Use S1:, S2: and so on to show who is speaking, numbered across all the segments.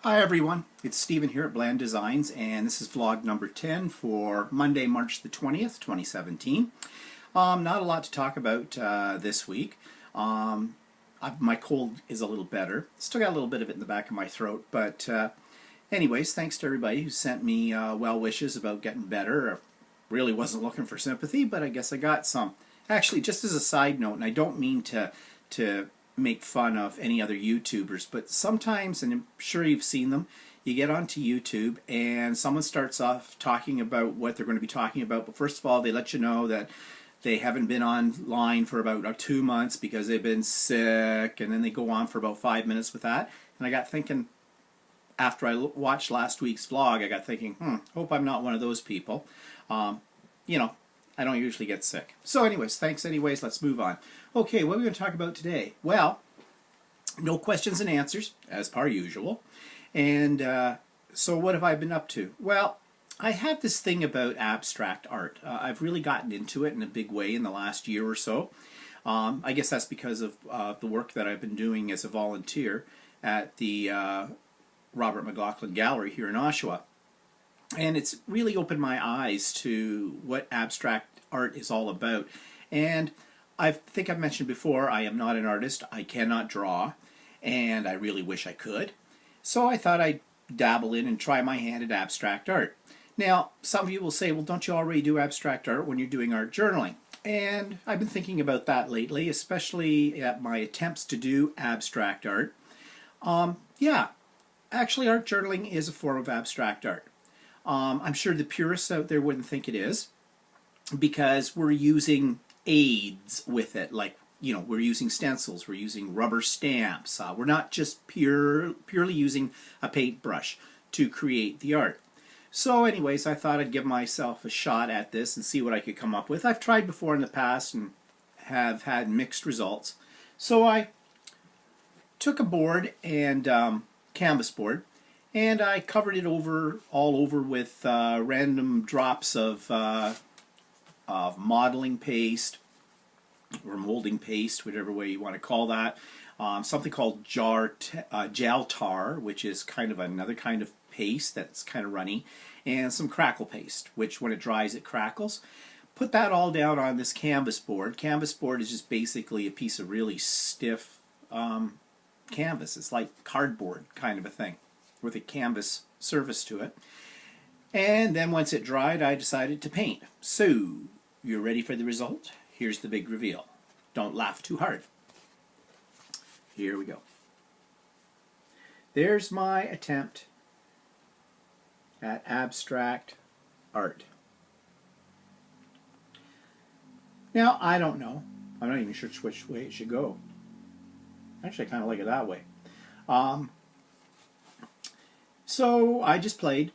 S1: Hi everyone, it's Stephen here at Bland Designs, and this is vlog number 10 for Monday, March the 20th, 2017. Not a lot to talk about this week. My cold is a little better. Still got a little bit of it in the back of my throat, but anyways, thanks to everybody who sent me well wishes about getting better. I really wasn't looking for sympathy, but I guess I got some. Actually, just as a side note, and I don't mean to make fun of any other YouTubers, but sometimes, and I'm sure you've seen them, you get onto YouTube and someone starts off talking about what they're going to be talking about, but first of all they let you know that they haven't been online for about 2 months because they've been sick, and then they go on for about 5 minutes with that. And I got thinking, after I watched last week's vlog, I got thinking, hope I'm not one of those people. You know, I don't usually get sick. So anyways, thanks anyways, let's move on. Okay, what are we going to talk about today? Well, no questions and answers, as per usual. And so what have I been up to? Well, I have this thing about abstract art. I've really gotten into it in a big way in the last year or so. I guess that's because of the work that I've been doing as a volunteer at the Robert McLaughlin Gallery here in Oshawa. And it's really opened my eyes to what abstract art is all about. And I think I've mentioned before, I am not an artist. I cannot draw, and I really wish I could. So I thought I'd dabble in and try my hand at abstract art. Now, some of you will say, well, don't you already do abstract art when you're doing art journaling? And I've been thinking about that lately, especially at my attempts to do abstract art. Yeah, actually art journaling is a form of abstract art. I'm sure the purists out there wouldn't think it is, because we're using aids with it, like, you know, we're using stencils, we're using rubber stamps, we're not just purely using a paintbrush to create the art. So anyways, I thought I'd give myself a shot at this and see what I could come up with. I've tried before in the past and have had mixed results. So I took a board and canvas board, and I covered it all over with random drops of modeling paste or molding paste, whatever way you want to call that. Something called gel tar, which is kind of another kind of paste that's kind of runny, and some crackle paste, which when it dries it crackles. Put that all down on this canvas board. Canvas board is just basically a piece of really stiff canvas. It's like cardboard kind of a thing with a canvas surface to it. And then once it dried, I decided to paint. So, you're ready for the result? Here's the big reveal. Don't laugh too hard. Here we go. There's my attempt at abstract art. Now, I don't know. I'm not even sure which way it should go. Actually, I kind of like it that way. So, I just played.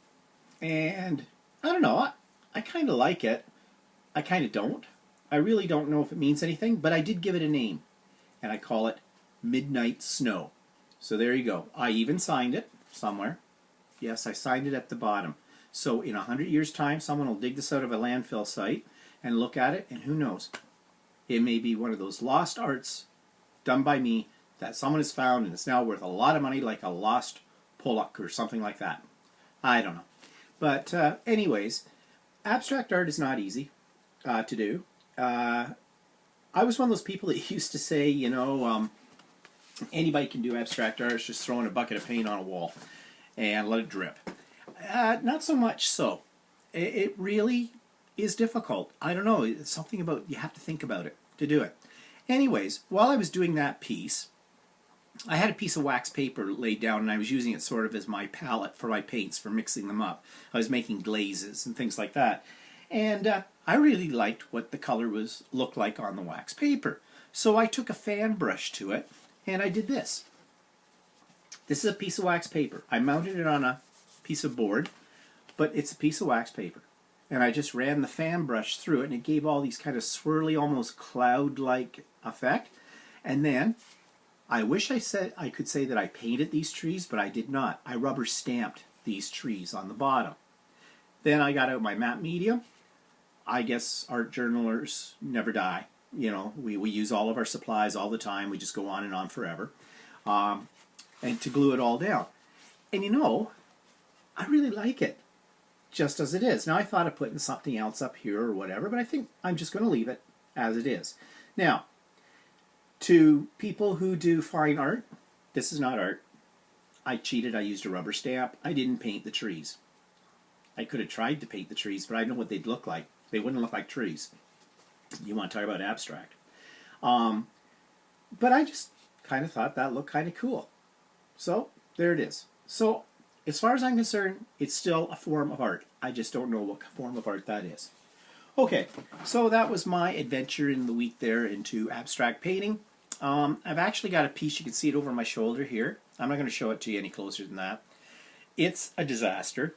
S1: And I don't know, I kind of like it. I kind of don't. I really don't know if it means anything, but I did give it a name. And I call it Midnight Snow. So there you go. I even signed it somewhere. Yes, I signed it at the bottom. So in 100 years' time, someone will dig this out of a landfill site and look at it, and who knows? It may be one of those lost arts done by me that someone has found, and it's now worth a lot of money, like a lost Pollock or something like that. I don't know. But anyways, abstract art is not easy to do. I was one of those people that used to say, you know, anybody can do abstract art. It's just throwing a bucket of paint on a wall and let it drip. Not so much so. It really is difficult. I don't know. It's something about, you have to think about it to do it. Anyways, while I was doing that piece, I had a piece of wax paper laid down, and I was using it sort of as my palette for my paints, for mixing them up. I was making glazes and things like that. And I really liked what the color looked like on the wax paper. So I took a fan brush to it, and I did this. This is a piece of wax paper. I mounted it on a piece of board, but it's a piece of wax paper. And I just ran the fan brush through it, and it gave all these kind of swirly, almost cloud-like effect. And then I wish I could say that I painted these trees, but I did not. I rubber stamped these trees on the bottom. Then I got out my matte medium. I guess art journalers never die. You know, we use all of our supplies all the time. We just go on and on forever. And to glue it all down. And you know, I really like it just as it is. Now I thought of putting something else up here or whatever, but I think I'm just going to leave it as it is. Now, to people who do fine art, this is not art. I cheated. I used a rubber stamp. I didn't paint the trees. I could have tried to paint the trees, but I know what they'd look like. They wouldn't look like trees. You want to talk about abstract. But I just kind of thought that looked kind of cool. So there it is. So as far as I'm concerned, it's still a form of art. I just don't know what form of art that is. Okay, so that was my adventure in the week there into abstract painting. I've actually got a piece, you can see it over my shoulder here. I'm not going to show it to you any closer than that. It's a disaster.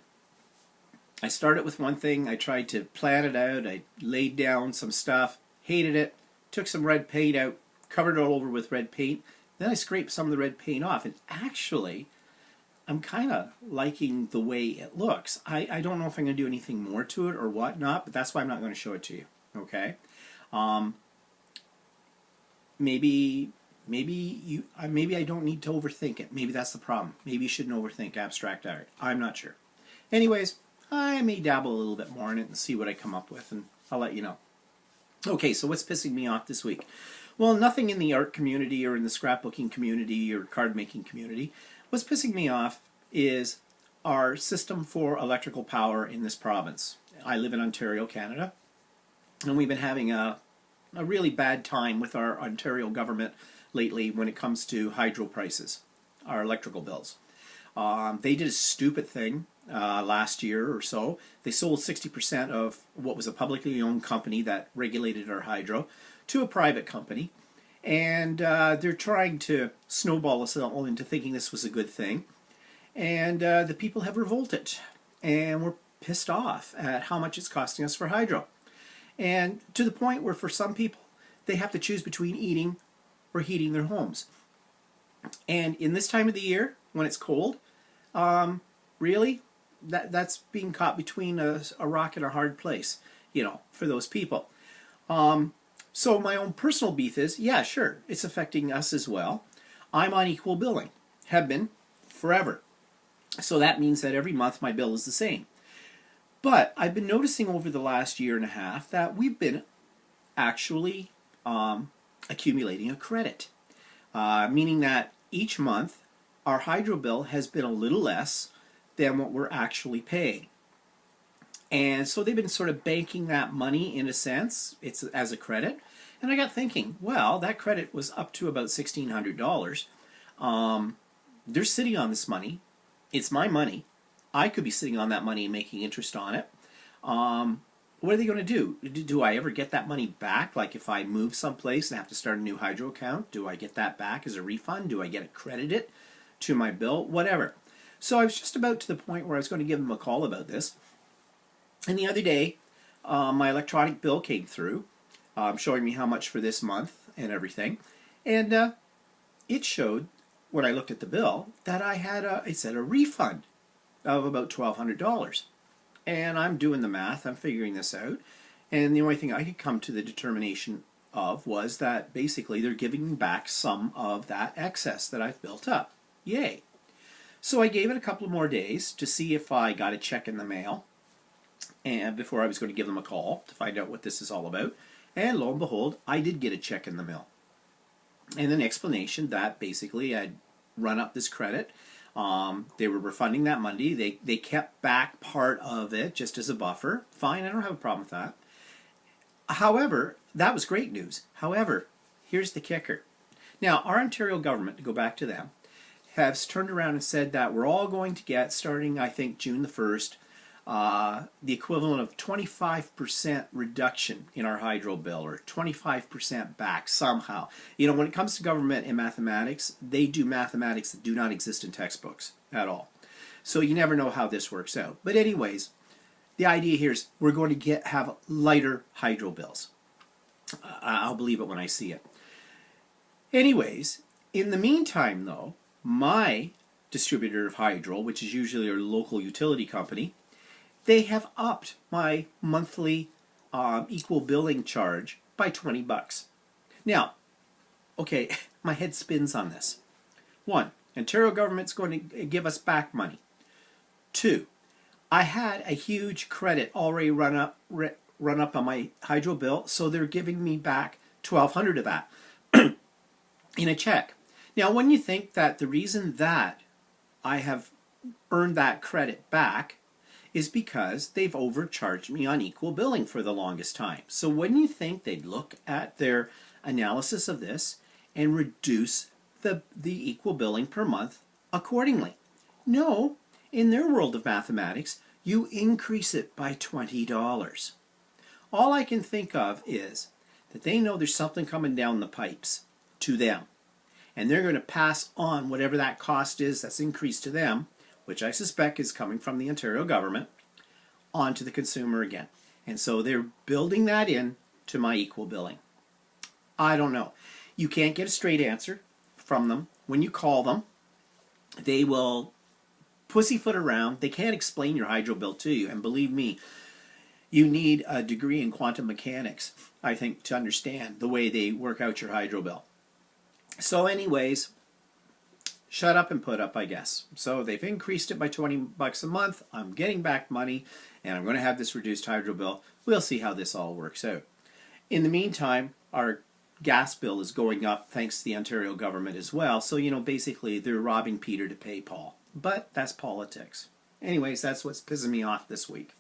S1: I started with one thing, I tried to plan it out, I laid down some stuff, hated it, took some red paint out, covered it all over with red paint, then I scraped some of the red paint off, and actually, I'm kind of liking the way it looks. I don't know if I'm going to do anything more to it or whatnot, but that's why I'm not going to show it to you, okay? Maybe I don't need to overthink it. Maybe that's the problem. Maybe you shouldn't overthink abstract art. I'm not sure. Anyways, I may dabble a little bit more in it and see what I come up with, and I'll let you know. Okay, so what's pissing me off this week? Well, nothing in the art community or in the scrapbooking community or card making community. What's pissing me off is our system for electrical power in this province. I live in Ontario, Canada, and we've been having a really bad time with our Ontario government lately when it comes to hydro prices, our electrical bills. They did a stupid thing last year or so. They sold 60% of what was a publicly owned company that regulated our hydro to a private company. And they're trying to snowball us all into thinking this was a good thing. And the people have revolted. And we're pissed off at how much it's costing us for hydro. And to the point where for some people, they have to choose between eating or heating their homes. And in this time of the year, when it's cold, really, that's being caught between a rock and a hard place, you know, for those people. So my own personal beef is, yeah, sure, it's affecting us as well. I'm on equal billing, have been forever. So that means that every month my bill is the same. But I've been noticing over the last year and a half that we've been actually accumulating a credit, meaning that each month our hydro bill has been a little less than what we're actually paying. And so they've been sort of banking that money in a sense, it's as a credit. And I got thinking, well, that credit was up to about $1,600. They're sitting on this money. It's my money. I could be sitting on that money and making interest on it. What are they going to do? Do I ever get that money back? Like if I move someplace and have to start a new hydro account, do I get that back as a refund? Do I get it credited to my bill? Whatever. So I was just about to the point where I was going to give them a call about this. And the other day, my electronic bill came through, showing me how much for this month and everything. And it showed, when I looked at the bill, that I had it said a refund of about $1,200. And I'm doing the math, I'm figuring this out, and the only thing I could come to the determination of was that basically they're giving me back some of that excess that I've built up. Yay. So I gave it a couple more days to see if I got a check in the mail, and before I was going to give them a call to find out what this is all about. And lo and behold, I did get a check in the mail. And an explanation that basically I'd run up this credit. They were refunding that money. They kept back part of it just as a buffer. Fine, I don't have a problem with that. However, that was great news. However, here's the kicker. Now, our Ontario government, to go back to them, has turned around and said that we're all going to get, starting I think June the 1st, the equivalent of 25% reduction in our hydro bill, or 25% back somehow. You know, when it comes to government and mathematics, they do mathematics that do not exist in textbooks at all. So you never know how this works out. But anyways, the idea here is we're going to have lighter hydro bills. I'll believe it when I see it. Anyways, in the meantime though, my distributor of hydro, which is usually a local utility company, they have upped my monthly equal billing charge by $20. Now, okay, my head spins on this. One, Ontario government's going to give us back money. 2, I had a huge credit already run up on my hydro bill, so they're giving me back $1,200 of that in a check. Now, when you think that the reason that I have earned that credit back is because they've overcharged me on equal billing for the longest time. So wouldn't you think they'd look at their analysis of this and reduce the equal billing per month accordingly? No, in their world of mathematics, you increase it by $20. All I can think of is that they know there's something coming down the pipes to them, and they're going to pass on whatever that cost is that's increased to them, which I suspect is coming from the Ontario government, onto the consumer again. And so they're building that in to my equal billing. I don't know. You can't get a straight answer from them. When you call them, they will pussyfoot around. They can't explain your hydro bill to you. And believe me, you need a degree in quantum mechanics, I think, to understand the way they work out your hydro bill. So anyways, shut up and put up, I guess. So they've increased it by $20 a month. I'm getting back money, and I'm going to have this reduced hydro bill. We'll see how this all works out. In the meantime, our gas bill is going up thanks to the Ontario government as well. So, basically they're robbing Peter to pay Paul. But that's politics. Anyways, that's what's pissing me off this week.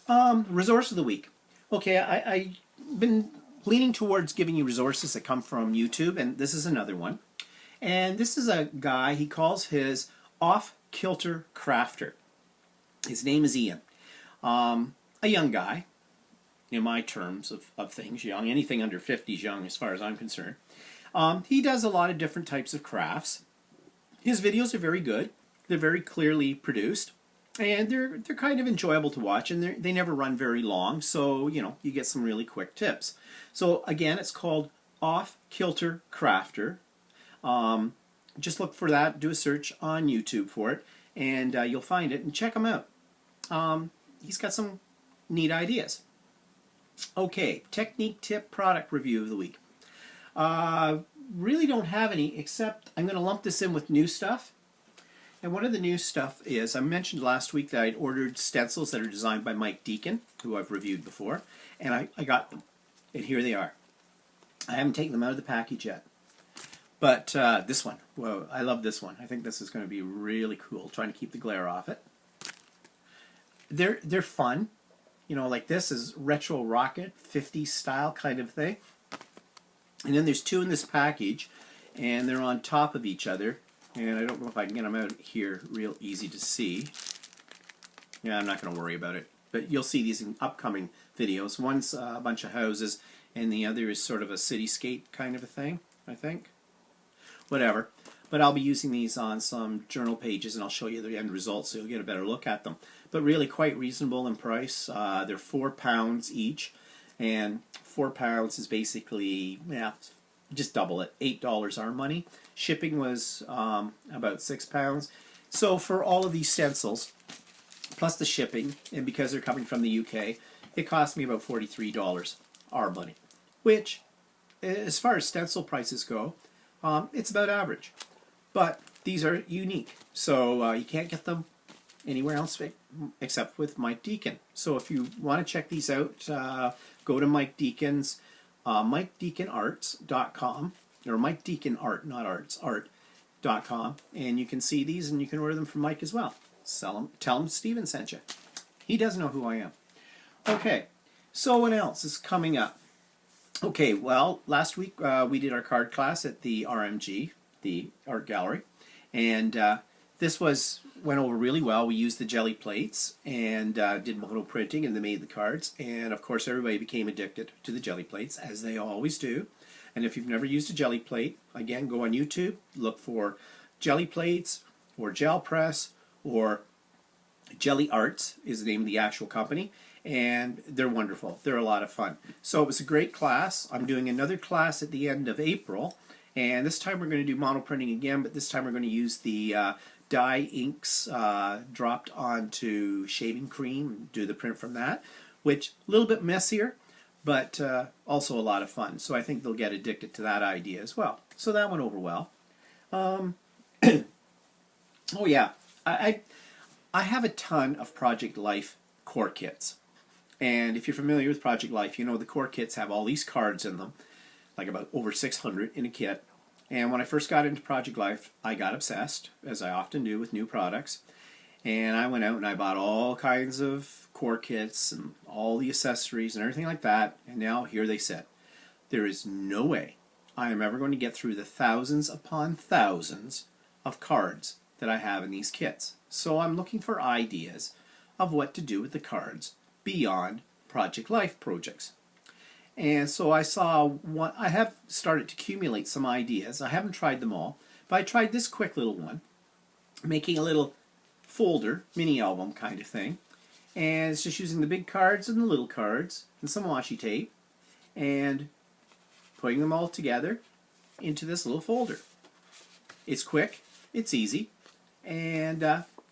S1: Resource of the week. Okay, I've been leaning towards giving you resources that come from YouTube, and this is another one. And this is a guy, he calls his Off-Kilter Crafter. His name is Ian. A young guy, in my terms of things, young. Anything under 50 is young as far as I'm concerned. He does a lot of different types of crafts. His videos are very good. They're very clearly produced. And they're kind of enjoyable to watch, and they never run very long, so, you get some really quick tips. So, again, it's called Off-Kilter Crafter. Just look for that, do a search on YouTube for it, and you'll find it, and check him out. He's got some neat ideas. Okay, technique tip product review of the week. Really don't have any, except I'm going to lump this in with new stuff. And one of the new stuff is, I mentioned last week that I'd ordered stencils that are designed by Mike Deacon, who I've reviewed before, and I got them. And here they are. I haven't taken them out of the package yet. But this one, whoa, I love this one. I think this is going to be really cool, trying to keep the glare off it. They're fun. Like this is retro rocket, 50s style kind of thing. And then there's two in this package, and they're on top of each other. And I don't know if I can get them out here real easy to see. Yeah, I'm not going to worry about it. But you'll see these in upcoming videos. One's a bunch of houses, and the other is sort of a cityscape kind of a thing, I think. Whatever. But I'll be using these on some journal pages, and I'll show you the end results so you'll get a better look at them. But really quite reasonable in price. They're £4 each, and £4 is basically, just double it, $8 our money. Shipping was about £6. So for all of these stencils, plus the shipping, and because they're coming from the UK, it cost me about $43 our money. Which, as far as stencil prices go, it's about average. But these are unique, so you can't get them anywhere else except with Mike Deacon. So if you want to check these out, go to Mike Deacon's MikeDeaconArts.com, or Mike Deacon Art, not arts, art.com, and you can see these, and you can order them from Mike as well. Tell him Steven sent you. He doesn't know who I am. Okay, so what else is coming up? Okay, well, last week we did our card class at the RMG, the art gallery, and this went over really well. We used the jelly plates and did mono printing, and they made the cards, and of course everybody became addicted to the jelly plates, as they always do. And if you've never used a jelly plate, again, go on YouTube, look for jelly plates or gel press or Jelly Arts is the name of the actual company, and they're wonderful. They're a lot of fun. So it was a great class. I'm doing another class at the end of April, and this time we're going to do mono printing again, but this time we're going to use the dye inks dropped onto shaving cream, do the print from that, which a little bit messier, but also a lot of fun. So I think they'll get addicted to that idea as well. So that went over well. Oh yeah, I have a ton of Project Life core kits. And if you're familiar with Project Life, you know the core kits have all these cards in them, like about over 600 in a kit. And when I first got into Project Life, I got obsessed, as I often do with new products. And I went out and I bought all kinds of core kits and all the accessories and everything like that. And now here they sit. There is no way I am ever going to get through the thousands upon thousands of cards that I have in these kits. So I'm looking for ideas of what to do with the cards beyond Project Life projects. And so I have started to accumulate some ideas. I haven't tried them all, but I tried this quick little one, making a little folder, mini album kind of thing. And it's just using the big cards and the little cards and some washi tape and putting them all together into this little folder. It's quick, it's easy, and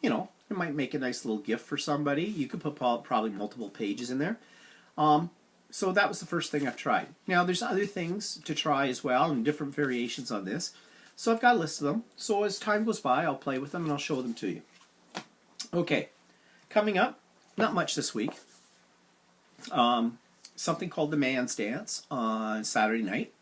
S1: you know, it might make a nice little gift for somebody. You could put probably multiple pages in there. So that was the first thing I've tried. Now there's other things to try as well and different variations on this. So I've got a list of them. So as time goes by, I'll play with them and I'll show them to you. Okay, coming up, not much this week. Something called the Man's Dance on Saturday night.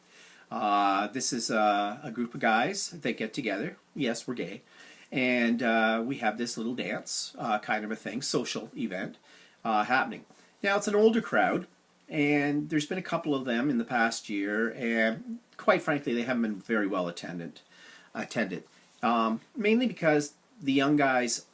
S1: This is a group of guys that get together. Yes, we're gay. And we have this little dance kind of a thing, social event happening. Now it's an older crowd, and there's been a couple of them in the past year, and quite frankly they haven't been very well attended. Mainly because the young guys,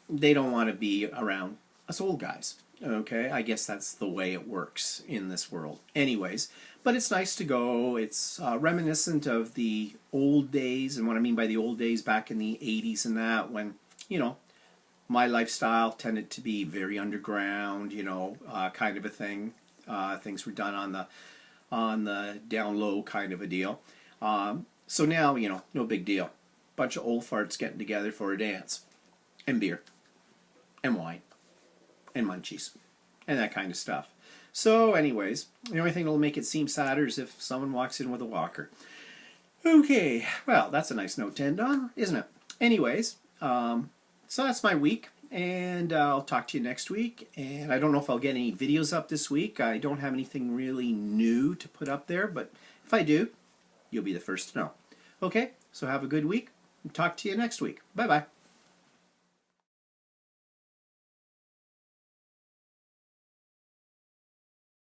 S1: they don't want to be around us old guys. Okay, I guess that's the way it works in this world. Anyways, but it's nice to go. It's reminiscent of the old days, and what I mean by the old days, back in the 80s and that, when, you know, my lifestyle tended to be very underground, you know, kind of a thing. Things were done on the down low kind of a deal. So now, you know, no big deal. Bunch of old farts getting together for a dance, and beer, and wine, and munchies, and that kind of stuff. So anyways, the only thing that'll make it seem sadder is if someone walks in with a walker. Okay, well, that's a nice note to end on, isn't it? Anyways, so that's my week, and I'll talk to you next week. And I don't know if I'll get any videos up this week. I don't have anything really new to put up there, but if I do, you'll be the first to know. Okay, so have a good week, and talk to you next week. Bye-bye.